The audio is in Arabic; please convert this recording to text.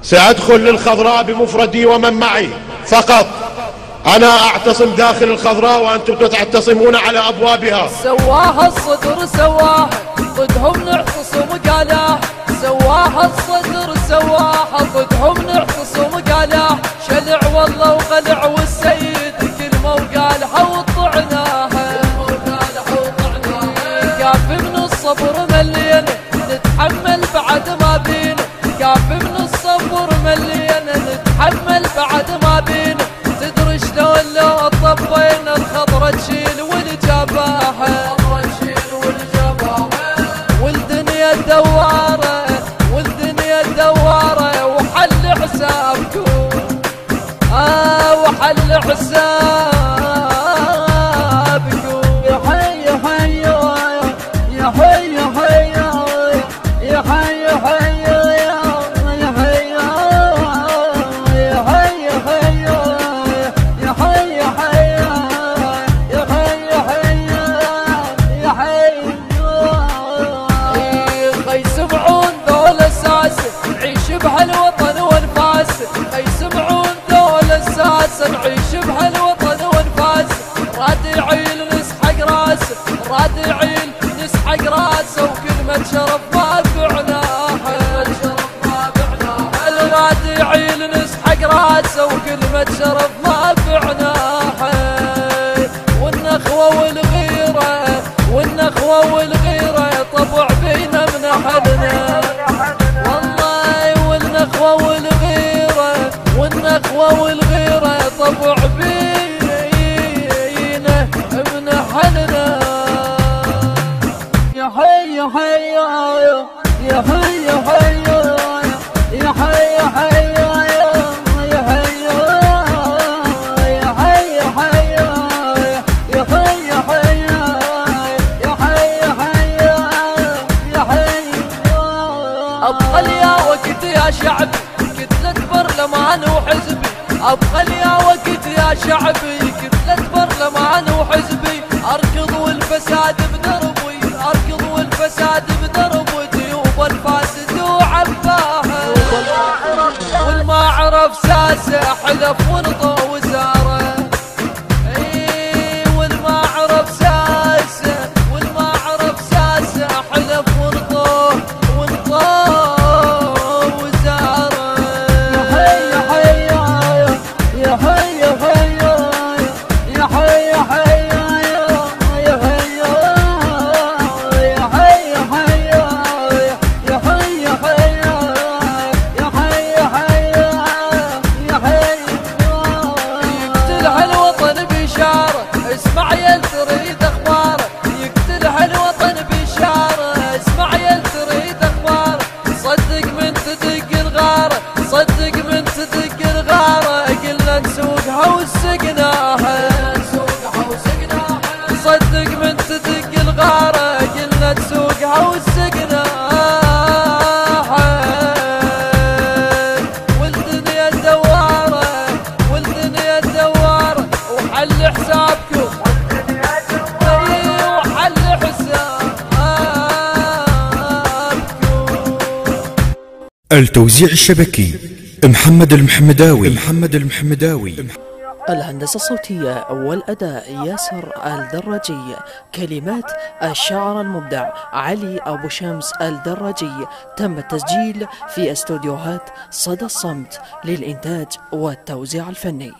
سأدخل للخضراء بمفردي ومن معي فقط. أنا أعتصم داخل الخضراء وأنتم تعتصمون على أبوابها. سواها الصدر سواها ضدهم نعتصم قالاه، سواها الصدر سواها ضدهم نعتصم قالاه، شلع والله وقلع والسيد كلمة وقالها وطعناها، كاف من الصبر مليان نتحمل بعد ما بينا، كاف من الصبر مليان نتحمل بعد ما بينا، تدري شلون لو طبينا الخضرة تشيل والجباهة، والدنيا دوارة والدنيا دوارة وحل حسابكم وحل حسابكم. يا حي يا حي يا حي يا حي يا حي يا حي يا حي يا حي يا حي يا حي يا حي يا حي يا حي يا حي. يسمعون ذول الساس نعيش بهالوطن ونفاس، يسمعون ذول الساس نعيش بهالوطن ونفاس، راد يعيل نسحق راسه راد يعيل نسحق راسه وكلمة شرف ما بعناها، راد يعيل نسحق راسه وكلمة شرف ما بعناها، والنخوة والغيرة والنخوة والغيرة طبع بينا من حلنا والله، والنخوة والغيرة والنخوة والغيرة طبع بينا من حلنا. يا حي يا حي يا حي يا حي يا حي يا حي يا حي يا حي يا حي يا حي يا حي يا حي يا حي يا حي. أبقى يا وقت يا شعبي كتلة برلمان وحزبي، أبقى يا وقت يا شعبي كتلة برلمان وحزبي، أركض والفساد بدربي أركض والفساد بدربي، ديوب الفاسد وعباها والما عرف ساسه حلف ونطى وزاره، والما عرف ساسه والما عرف ساسه حلف ونطى وزاره. يا حي يا حي يا حي يا حي يا حي يا حي يا حي يا حي يا حي يا حي يا حي يا حي يا حي. يقتل هالوطن بشاره اسمع يا تريد اخباره، يقتل هالوطن بشاره اسمع يا تريد اخباره، صدق من تدق الغاره صدق من تدق الغاره، قلنا نسوقها وسقناها صدق من تدق الغاره قلنا نسوقها وسقناها، والدنيا دواره والدنيا دواره وحل حسابكم وحل حسابكم. التوزيع الشبكي محمد المحمداوي. الهندسة الصوتية والأداء ياسر الدراجي، كلمات الشاعر المبدع علي أبو شمس الدراجي، تم التسجيل في استوديوهات صدى الصمت للإنتاج والتوزيع الفني.